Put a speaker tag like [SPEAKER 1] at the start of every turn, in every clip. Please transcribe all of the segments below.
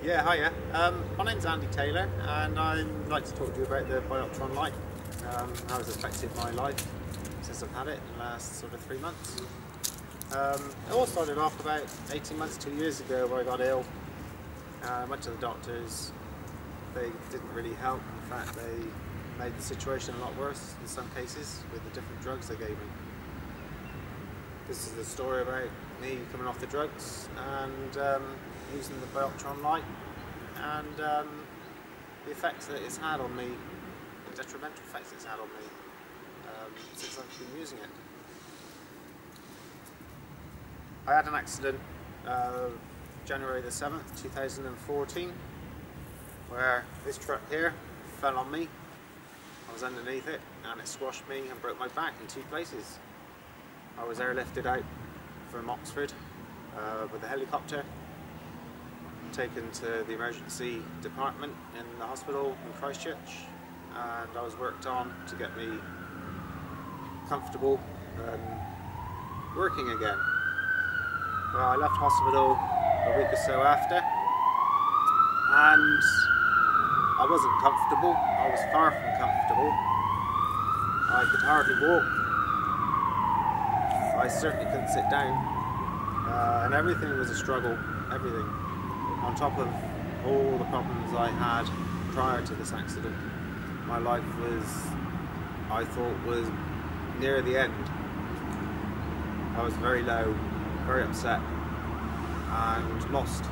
[SPEAKER 1] Yeah, hiya. My name's Andy Taylor, and I'd like to talk to you about the Bioptron Light, how it's affected my life since I've had it in the last sort of 3 months. It all started off about 18 months, 2 years ago, where I got ill. I went to the doctors. They didn't really help. In fact, they made the situation a lot worse in some cases with the different drugs they gave me. This is the story about me coming off the drugs and using the Bioptron Light and the effects that it's had on me, the detrimental effects it's had on me since I've been using it. I had an accident January the 7th, 2014, where this truck here fell on me. I was underneath it and it squashed me and broke my back in 2 places. I was airlifted out from Oxford with a helicopter, taken to the emergency department in the hospital in Christchurch, and I was worked on to get me comfortable and working again. Well, I left hospital a week or so after, and I wasn't comfortable. I was far from comfortable. I could hardly walk. I certainly couldn't sit down, and everything was a struggle, everything. On top of all the problems I had prior to this accident, my life was, I thought, was near the end. I was very low, very upset and lost.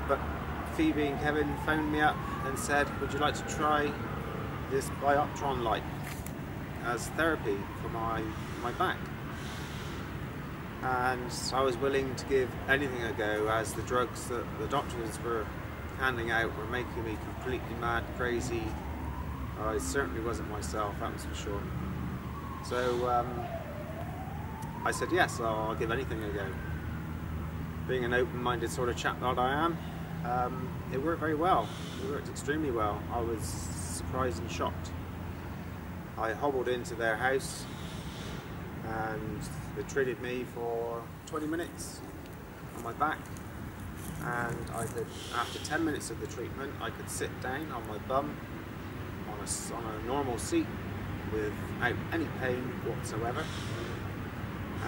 [SPEAKER 1] But Phoebe and Kevin phoned me up and said, would you like to try this Bioptron Light as therapy for my back? And I was willing to give anything a go, as the drugs that the doctors were handing out were making me completely mad, crazy. I certainly wasn't myself, that was for sure. So I said yes, I'll give anything a go. Being an open-minded sort of chap that I am, it worked very well. It worked extremely well. I was surprised and shocked. I hobbled into their house and they treated me for 20 minutes on my back, and I could, after 10 minutes of the treatment, I could sit down on my bum on a normal seat without any pain whatsoever,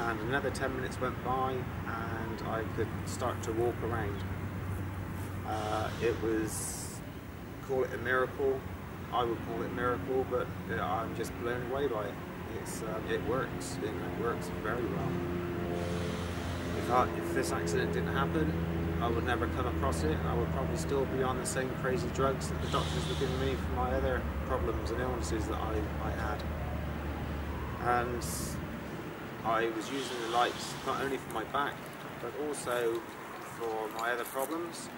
[SPEAKER 1] and another 10 minutes went by and I could start to walk around. It was, call it a miracle, I would call it a miracle, but I'm just blown away by it. It works. It works very well. If this accident didn't happen, I would never come across it. I would probably still be on the same crazy drugs that the doctors were giving me for my other problems and illnesses that I had. And I was using the lights not only for my back, but also for my other problems.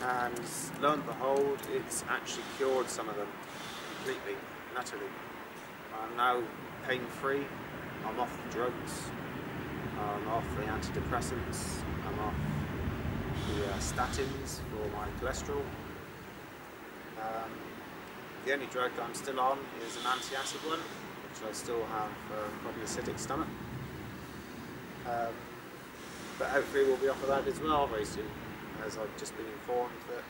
[SPEAKER 1] And lo and behold, it's actually cured some of them completely, utterly. I'm now pain-free, I'm off the drugs, I'm off the antidepressants, I'm off the statins for my cholesterol. The only drug that I'm still on is an anti-acid one, which I still have probably acidic stomach. But hopefully we'll be off of that as well very soon, as I've just been informed that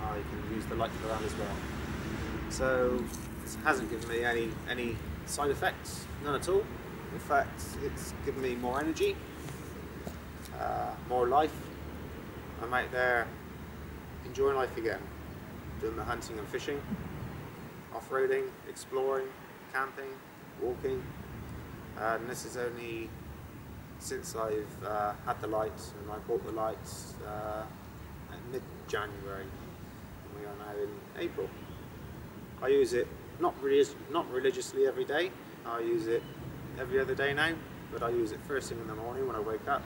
[SPEAKER 1] I can use the light for that as well. So it hasn't given me any side effects, none at all. In fact, it's given me more energy, more life. I'm out there enjoying life again, doing the hunting and fishing, off-roading, exploring, camping, walking. And this is only since I've had the lights, and I bought the lights at mid-January, and we are now in April. I use it not religiously every day. I use it every other day now, but I use it first thing in the morning when I wake up,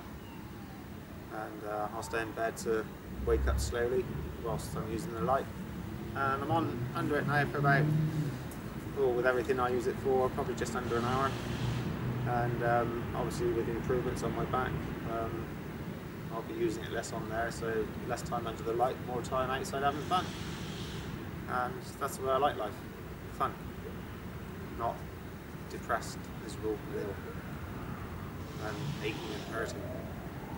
[SPEAKER 1] and I'll stay in bed to wake up slowly whilst I'm using the light. And I'm under it now for about, with everything I use it for, probably just under an hour. And obviously with the improvements on my back, I'll be using it less on there, so less time under the light, more time outside having fun. And that's the way I like life. Fun. Not depressed, miserable, ill, and aching and hurting.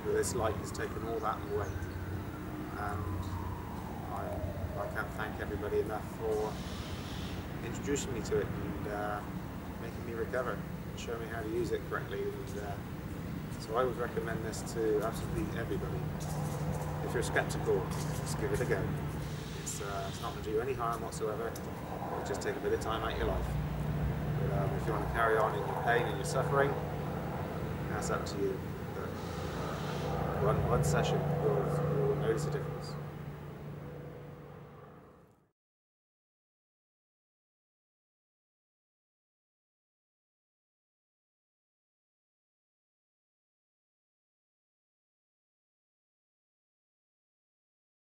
[SPEAKER 1] But this light has taken all that away, and I can't thank everybody enough for introducing me to it and making me recover and showing me how to use it correctly. And so I would recommend this to absolutely everybody. If you're skeptical, just give it a go. It's not going to do you any harm whatsoever. It'll just take a bit of time out of your life. But if you want to carry on in your pain and your suffering, that's up to you. But one session will notice a difference.